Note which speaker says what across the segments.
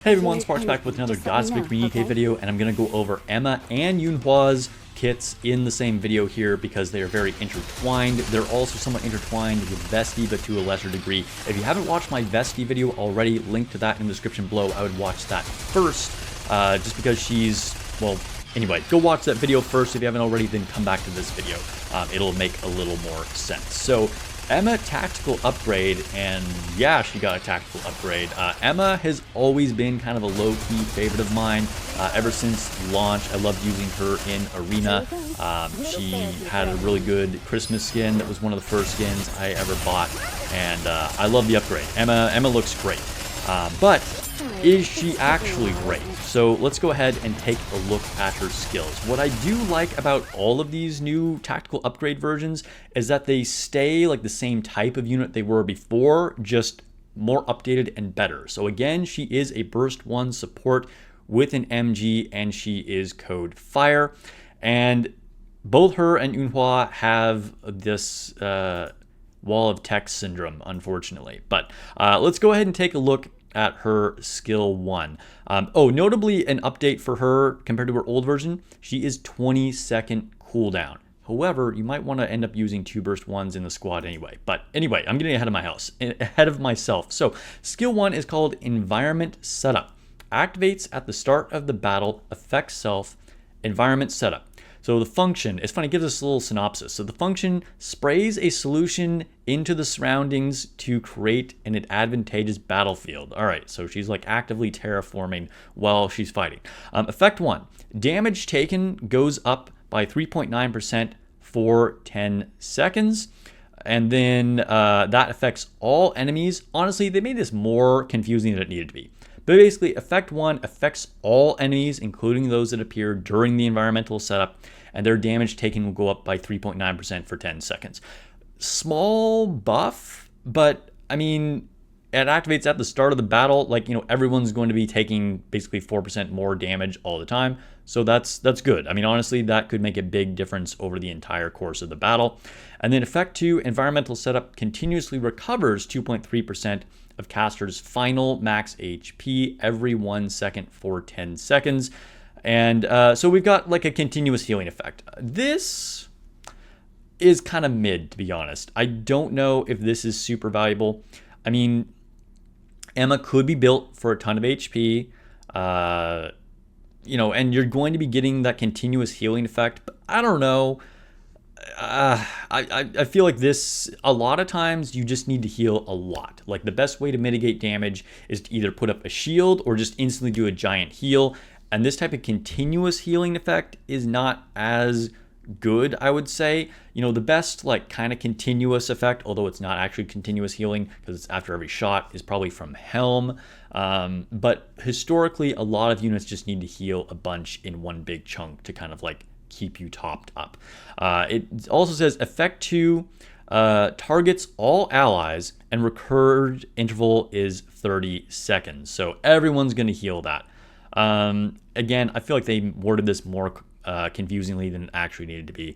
Speaker 1: Hey everyone, Sparks back with another Godspeed Nikke video, and I'm going to go over Emma and Eunhwa's kits in the same video here because they are very intertwined. They're also somewhat intertwined with Vesti, but to a lesser degree. If you haven't watched my Vesti video already, link to that in the description below. I would watch that first, just because she's, well, anyway, go watch that video first. If you haven't already, then come back to this video. It'll make a little more sense. So, Emma tactical upgrade, and yeah, she got a tactical upgrade. Emma has always been kind of a low-key favorite of mine ever since launch. I loved using her in Arena. She had a really good Christmas skin that was one of the first skins I ever bought, and I love the upgrade. Emma looks great, but is she actually great? So let's go ahead and take a look at her skills. What I do like about all of these new tactical upgrade versions is that they stay like the same type of unit they were before, just more updated and better. So again, she is a burst 1 support with an MG, and she is code fire. And both her and Eunhwa have this wall of text syndrome, unfortunately. But let's go ahead and take a look at her skill 1. Notably an update for her compared to her old version, she is 20-second cooldown. However, you might want to end up using 2 burst 1s in the squad anyway. But anyway, I'm getting ahead of myself. So skill 1 is called Environment Setup. Activates at the start of the battle, affects self, environment setup. So the function, it's funny, it gives us a little synopsis. So the function sprays a solution into the surroundings to create an advantageous battlefield. All right, so she's like actively terraforming while she's fighting. Effect 1, damage taken goes up by 3.9% for 10 seconds. And then that affects all enemies. Honestly, they made this more confusing than it needed to be. But basically, Effect 1 affects all enemies, including those that appear during the environmental setup, and their damage taken will go up by 3.9% for 10 seconds. Small buff, but I mean, it activates at the start of the battle. Like, you know, everyone's going to be taking basically 4% more damage all the time. So that's good. I mean, honestly, that could make a big difference over the entire course of the battle. And then Effect 2, environmental setup continuously recovers 2.3% of caster's final max HP every 1 second for 10 seconds. And so we've got like a continuous healing effect. This is kind of mid, to be honest. I don't know if this is super valuable. I mean, Emma could be built for a ton of HP, you know, and you're going to be getting that continuous healing effect, but I don't know. I feel like this, a lot of times you just need to heal a lot. Like the best way to mitigate damage is to either put up a shield or just instantly do a giant heal. And this type of continuous healing effect is not as good, I would say. You know, the best like kind of continuous effect, although it's not actually continuous healing because it's after every shot, is probably from Helm. But historically, a lot of units just need to heal a bunch in one big chunk to kind of like keep you topped up. It also says Effect 2 targets all allies and recurred interval is 30 seconds. So everyone's going to heal that. Again, I feel like they worded this more confusingly than it actually needed to be.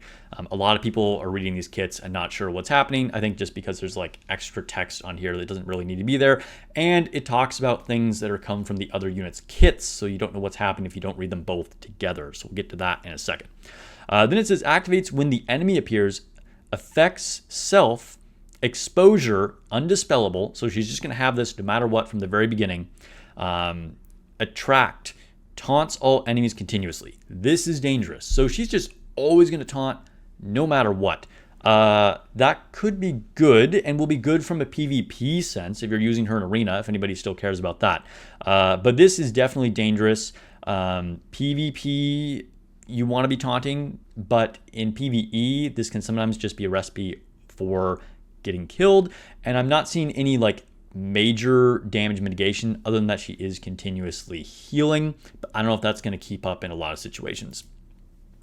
Speaker 1: A lot of people are reading these kits and not sure what's happening. I think just because there's like extra text on here that doesn't really need to be there. And it talks about things that are come from the other units' kits, so you don't know what's happening if you don't read them both together. So we'll get to that in a second. Then it says activates when the enemy appears, affects self, exposure, undispellable. So she's just going to have this no matter what from the very beginning. Attract, taunts all enemies continuously. This is dangerous. So she's just always going to taunt no matter what. That could be good and will be good from a PvP sense if you're using her in Arena, if anybody still cares about that. But this is definitely dangerous. PvP, you want to be taunting, but in PvE, this can sometimes just be a recipe for getting killed. And I'm not seeing any like major damage mitigation other than that she is continuously healing, but I don't know if that's going to keep up in a lot of situations.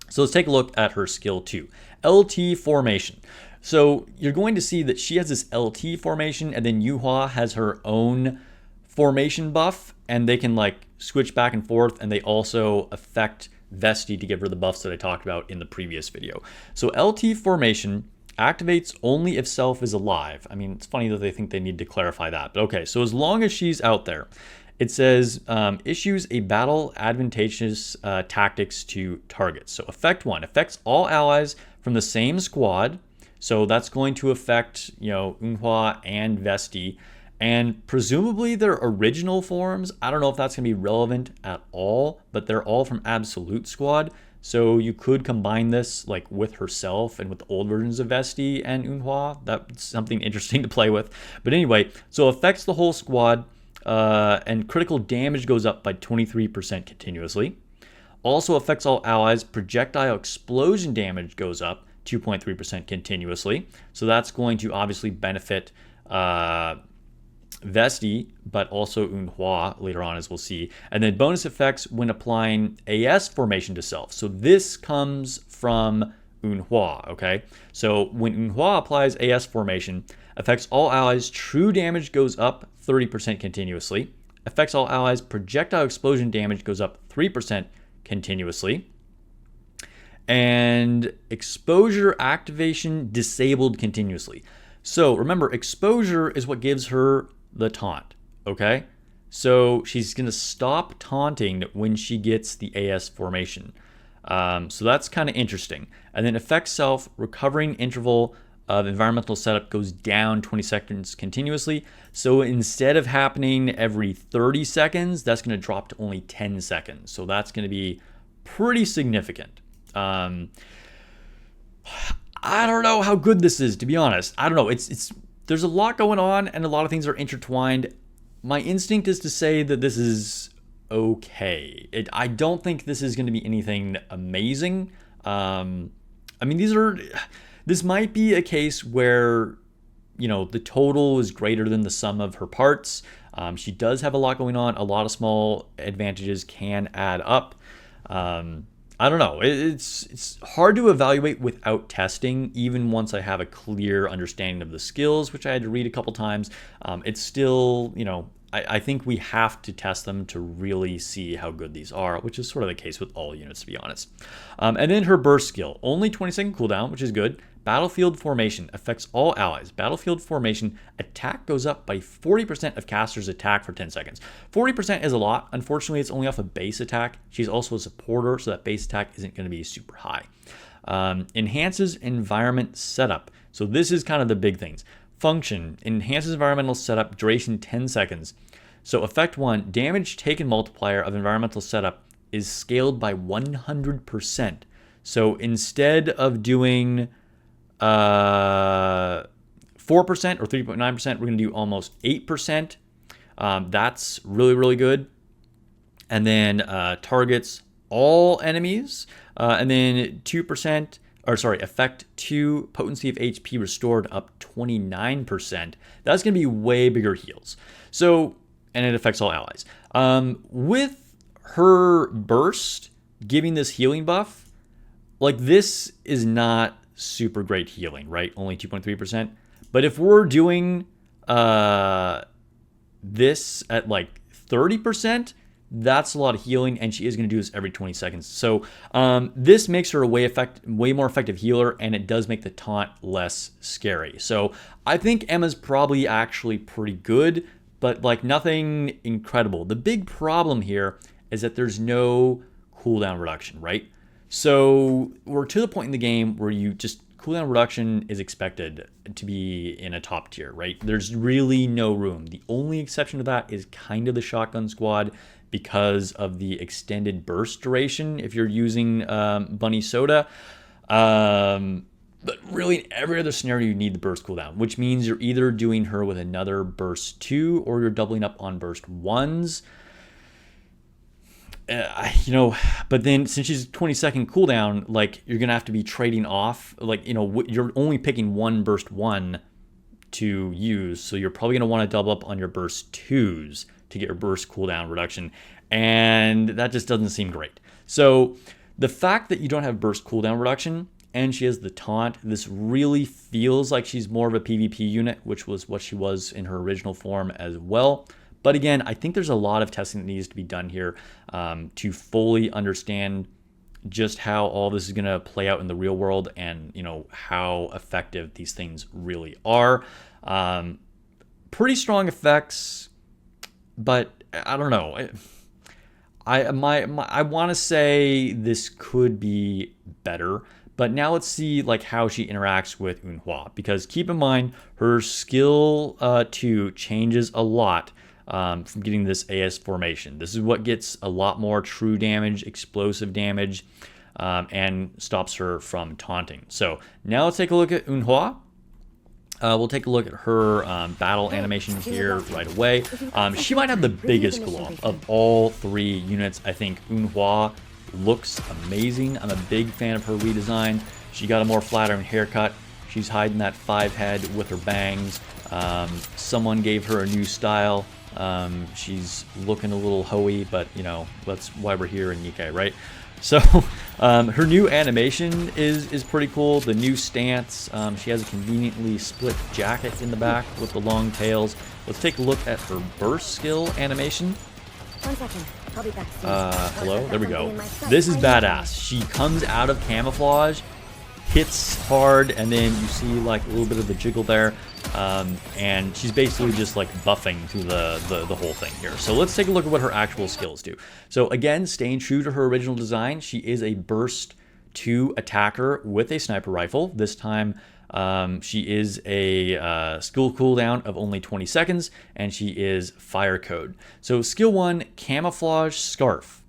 Speaker 1: So let's take a look at her skill 2, LT formation. So you're going to see that she has this LT formation, and then Eunhwa has her own formation buff, and they can like switch back and forth, and they also affect Vesti to give her the buffs that I talked about in the previous video. So LT formation activates only if self is alive. I mean, it's funny that they think they need to clarify that, but okay. So as long as she's out there, It says issues a battle advantageous tactics to targets. So effect 1 affects all allies from the same squad. So that's going to affect, Eunhwa and Vesti, and presumably their original forms. I don't know if that's going to be relevant at all, but they're all from Absolute Squad. So you could combine this like with herself and with the old versions of Vesti and Eunhwa. That's something interesting to play with. But anyway, so affects the whole squad, and critical damage goes up by 23% continuously. Also affects all allies. Projectile explosion damage goes up 2.3% continuously. So that's going to obviously benefit Vesti, but also Eunhwa later on, as we'll see. And then bonus effects when applying AS formation to self. So this comes from Eunhwa, okay? So when Eunhwa applies AS formation, affects all allies, true damage goes up 30% continuously. Affects all allies, projectile explosion damage goes up 3% continuously. And exposure activation disabled continuously. So remember, exposure is what gives her the taunt, okay? So she's going to stop taunting when she gets the AS formation. So that's kind of interesting. And then affect self, recovering interval of environmental setup goes down 20 seconds continuously. So instead of happening every 30 seconds, that's going to drop to only 10 seconds. So that's going to be pretty significant. I don't know how good this is, to be honest. I don't know. There's a lot going on and a lot of things are intertwined. My instinct is to say that this is okay. I don't think this is going to be anything amazing. This might be a case where, the total is greater than the sum of her parts. She does have a lot going on. A lot of small advantages can add up. I don't know. It's hard to evaluate without testing, even once I have a clear understanding of the skills, which I had to read a couple times. It's still, I think we have to test them to really see how good these are, which is sort of the case with all units, to be honest. And then her burst skill, only 20-second cooldown, which is good. Battlefield formation affects all allies. Battlefield formation attack goes up by 40% of caster's attack for 10 seconds. 40% is a lot. Unfortunately, it's only off a base attack. She's also a supporter, so that base attack isn't going to be super high. Enhances environment setup. So this is kind of the big things. Function, enhances environmental setup, duration 10 seconds. So effect 1, damage taken multiplier of environmental setup is scaled by 100%. So instead of doing 4% or 3.9%, we're going to do almost 8%. That's really, really good. And then targets all enemies. And then 2%, effect 2, potency of HP restored up 29%. That's going to be way bigger heals. So, and it affects all allies. With her burst giving this healing buff, like this is not super great healing, right? Only 2.3%. But if we're doing this at like 30%, that's a lot of healing, and she is going to do this every 20 seconds. So this makes her a way more effective healer, and it does make the taunt less scary. So I think Emma's probably actually pretty good, but like nothing incredible. The big problem here is that there's no cooldown reduction, right? So we're to the point in the game where cooldown reduction is expected to be in a top tier, right? There's really no room. The only exception to that is kind of the shotgun squad because of the extended burst duration if you're using Bunny Soda. But really, in every other scenario, you need the burst cooldown, which means you're either doing her with another burst 2 or you're doubling up on burst 1s. But then since she's 20-second cooldown, like you're gonna have to be trading off, you're only picking one burst 1 to use, so you're probably gonna want to double up on your burst 2s to get your burst cooldown reduction, and that just doesn't seem great. So the fact that you don't have burst cooldown reduction and she has the taunt, this really feels like she's more of a PvP unit, which was what she was in her original form as well. But again, I think there's a lot of testing that needs to be done here to fully understand just how all this is going to play out in the real world and, how effective these things really are. Pretty strong effects, but I don't know. I want to say this could be better, but now let's see like how she interacts with Eunhwa, because keep in mind her skill 2 changes a lot from getting this AS formation. This is what gets a lot more true damage, explosive damage, and stops her from taunting. So now let's take a look at Eunhwa. We'll take a look at her battle animation here right away. She might have the biggest glow up of all 3 units. I think Eunhwa looks amazing. I'm a big fan of her redesign. She got a more flattering haircut. She's hiding that 5 head with her bangs. Someone gave her a new style. She's looking a little hoey, but you know, that's why we're here in Nikke, right? So her new animation is pretty cool. The new stance. She has a conveniently split jacket in the back with the long tails. Let's take a look at her burst skill animation.
Speaker 2: 1 second. I'll be back soon.
Speaker 1: Hello? There we go. This is badass. She comes out of camouflage, hits hard, and then you see like a little bit of the jiggle there. And she's basically just like buffing through the whole thing here. So let's take a look at what her actual skills do. So again, staying true to her original design, she is a burst 2 attacker with a sniper rifle. This time she is a skill cooldown of only 20 seconds, and she is fire code. So skill 1, camouflage scarf,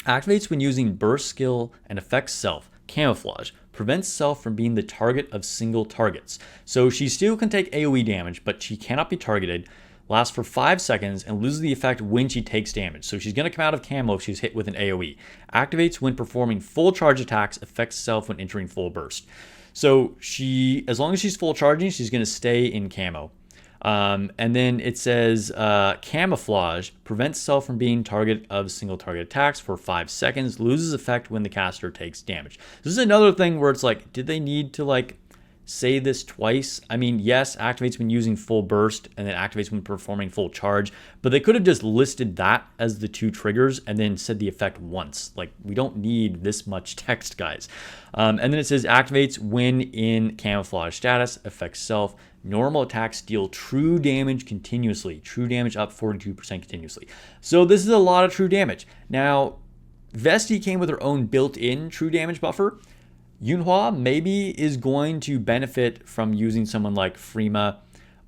Speaker 1: activates when using burst skill and affects self. Camouflage prevents self from being the target of single targets. So she still can take AoE damage, but she cannot be targeted, lasts for 5 seconds, and loses the effect when she takes damage. So she's going to come out of camo if she's hit with an AoE. Activates when performing full charge attacks, affects self when entering full burst. So she, as long as she's full charging, she's going to stay in camo. And then it says camouflage prevents self from being target of single target attacks for 5 seconds, loses effect when the caster takes damage. This is another thing where it's like, did they need to like say this twice? I mean, yes, activates when using full burst and then activates when performing full charge, but they could have just listed that as the 2 triggers and then said the effect once. Like, we don't need this much text, guys. And then it says activates when in camouflage status, affects self. Normal attacks deal true damage continuously. True damage up 42% continuously. So this is a lot of true damage. Now, Vesti came with her own built-in true damage buffer. Eunhwa maybe is going to benefit from using someone like Frima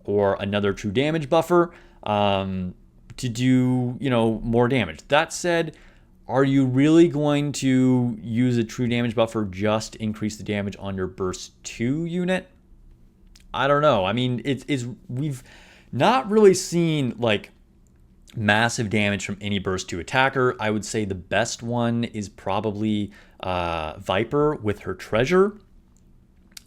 Speaker 1: or another true damage buffer to do, you know, more damage. That said, are you really going to use a true damage buffer just to increase the damage on your burst 2 unit? I don't know. I mean, we've not really seen like massive damage from any burst 2 attacker. I would say the best one is probably Viper with her treasure.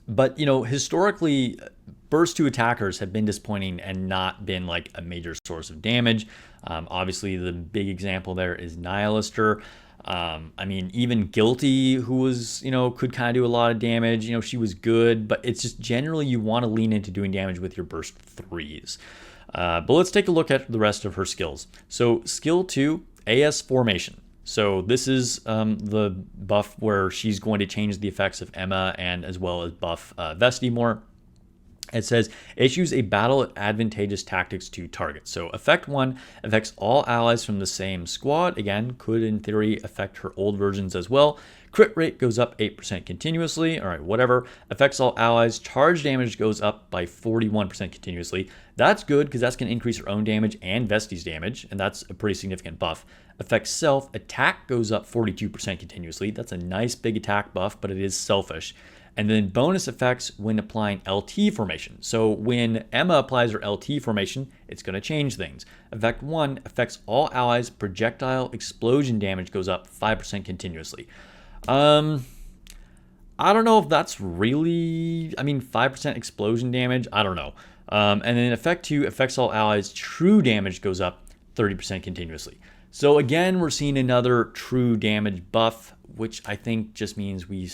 Speaker 1: But, you know, historically, burst 2 attackers have been disappointing and not been like a major source of damage. Obviously, the big example there is Nihilister. I mean, even Guilty, who was, you know, could kind of do a lot of damage. You know, she was good, but it's just generally you want to lean into doing damage with your burst 3s. But let's take a look at the rest of her skills. So skill 2, AS formation. So this is the buff where she's going to change the effects of Emma and as well as buff Vesti more. It says, issues a battle advantageous tactics to target. So effect 1 affects all allies from the same squad. Again, could in theory affect her old versions as well. Crit rate goes up 8% continuously. All right, whatever. Affects all allies. Charge damage goes up by 41% continuously. That's good because that's going to increase her own damage and Vesti's damage, and that's a pretty significant buff. Affects self. Attack goes up 42% continuously. That's a nice big attack buff, but it is selfish. And then bonus effects when applying LT formation. So when Emma applies her LT formation, it's going to change things. Effect 1 affects all allies. Projectile explosion damage goes up 5% continuously. I don't know if that's really, I mean, 5% explosion damage. I don't know. And then effect 2 affects all allies. True damage goes up 30% continuously. So again, we're seeing another true damage buff, which I think just means we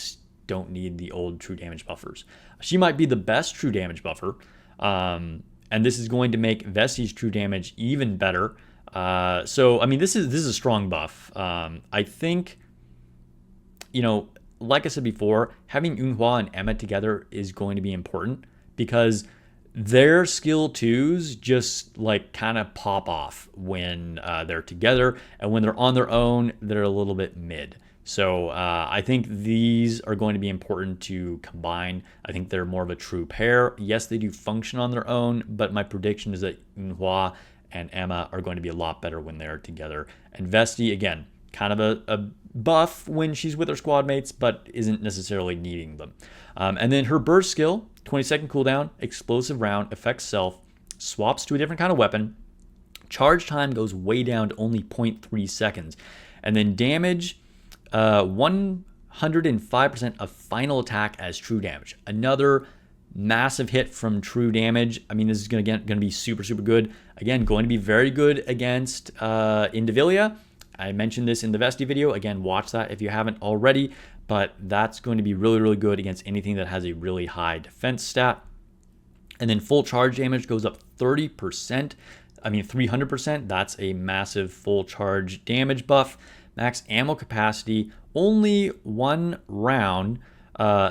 Speaker 1: don't need the old true damage buffers. She might be the best true damage buffer, and this is going to make Vesti's true damage even better. So I mean, this is a strong buff. I think, you know, like I said before, having Eunhwa and Emma together is going to be important because their skill 2s just like kind of pop off when they're together, and when they're on their own, they're a little bit mid. So I think these are going to be important to combine. I think they're more of a true pair. Yes, they do function on their own, but my prediction is that Eunhwa and Emma are going to be a lot better when they're together. And Vesti, again, kind of a buff when she's with her squad mates, but isn't necessarily needing them. And then her burst skill, 20-second cooldown, explosive round, affects self, swaps to a different kind of weapon. Charge time goes way down to only 0.3 seconds. And then damage, 105% of final attack as true damage. Another massive hit from true damage. I mean, this is going to be super, super good. Again, going to be very good against Indivilia. I mentioned this in the Vesti video. Again, watch that if you haven't already. But that's going to be really, really good against anything that has a really high defense stat. And then full charge damage goes up 30%. I mean, 300%. That's a massive full charge damage buff. Max ammo capacity, only 1 round.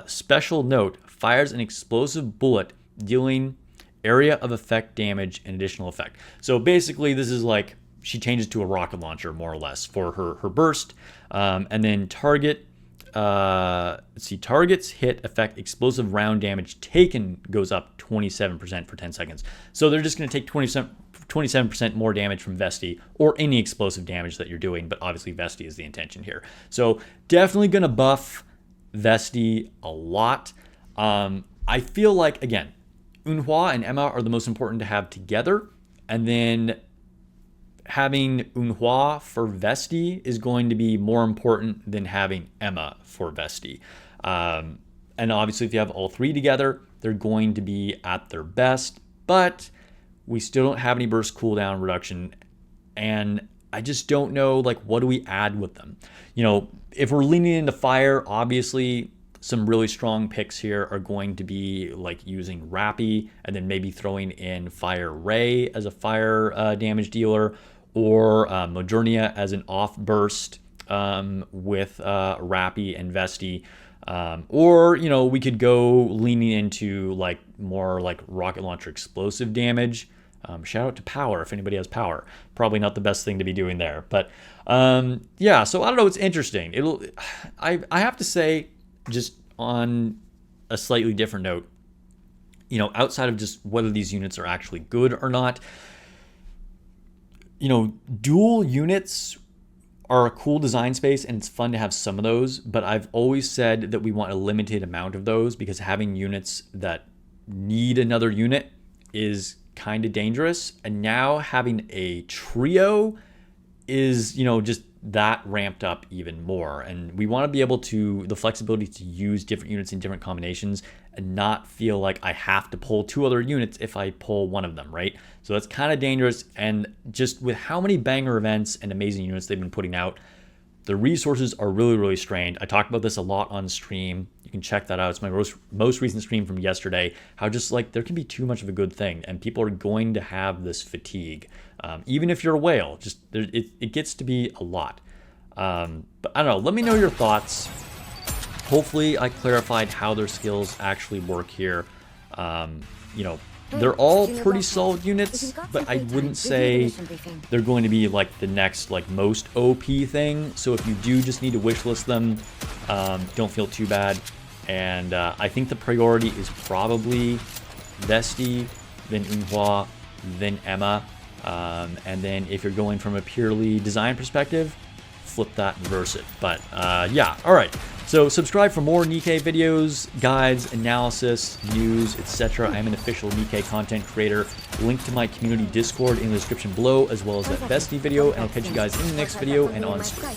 Speaker 1: Special note, fires an explosive bullet, dealing area of effect damage and additional effect. So basically, this is like she changes to a rocket launcher, more or less, for her burst. And then target, targets hit effect explosive round damage taken goes up 27% for 10 seconds. So they're just going to take 27% more damage from Vesti, or any explosive damage that you're doing, but obviously Vesti is the intention here. So definitely going to buff Vesti a lot. I feel like, again, Eunhwa and Emma are the most important to have together, and then having Eunhwa for Vesti is going to be more important than having Emma for Vesti. And obviously if you have all 3 together, they're going to be at their best, but we still don't have any burst cooldown reduction, and I just don't know, like, what do we add with them? You know, if we're leaning into fire, obviously some really strong picks here are going to be like using Rappy and then maybe throwing in Fire Ray as a fire damage dealer, or Modernia as an off burst with Rappy and Vesti. Or, you know, we could go leaning into like more like rocket launcher explosive damage. Shout out to power if anybody has power. Probably not the best thing to be doing there. But yeah, so I don't know. It's interesting. I have to say, just on a slightly different note, you know, outside of just whether these units are actually good or not, you know, dual units are a cool design space, and it's fun to have some of those, but I've always said that we want a limited amount of those, because having units that need another unit is kind of dangerous. And now having a trio is, you know, just that ramped up even more. And we want to be able to, the flexibility to use different units in different combinations and not feel like I have to pull 2 other units if I pull one of them, right? So that's kind of dangerous. And just with how many banger events and amazing units they've been putting out, the resources are really, really strained. I talked about this a lot on stream. You can check that out. It's my most recent stream from yesterday. How just like there can be too much of a good thing, and people are going to have this fatigue. Even if you're a whale, just it gets to be a lot. But I don't know. Let me know your thoughts. Hopefully, I clarified how their skills actually work here. You know, they're all pretty solid units, but I wouldn't say they're going to be like the next like most OP thing. So if you do just need to wishlist them, don't feel too bad. And I think the priority is probably Vesti, then Eunhwa, then Emma. And then if you're going from a purely design perspective, flip that and reverse it. But yeah, all right. So subscribe for more Nikke videos, guides, analysis, news, etc. I am an official Nikke content creator. Link to my community Discord in the description below, as well as that Vesti video, and I'll catch you guys in the next video and on stream.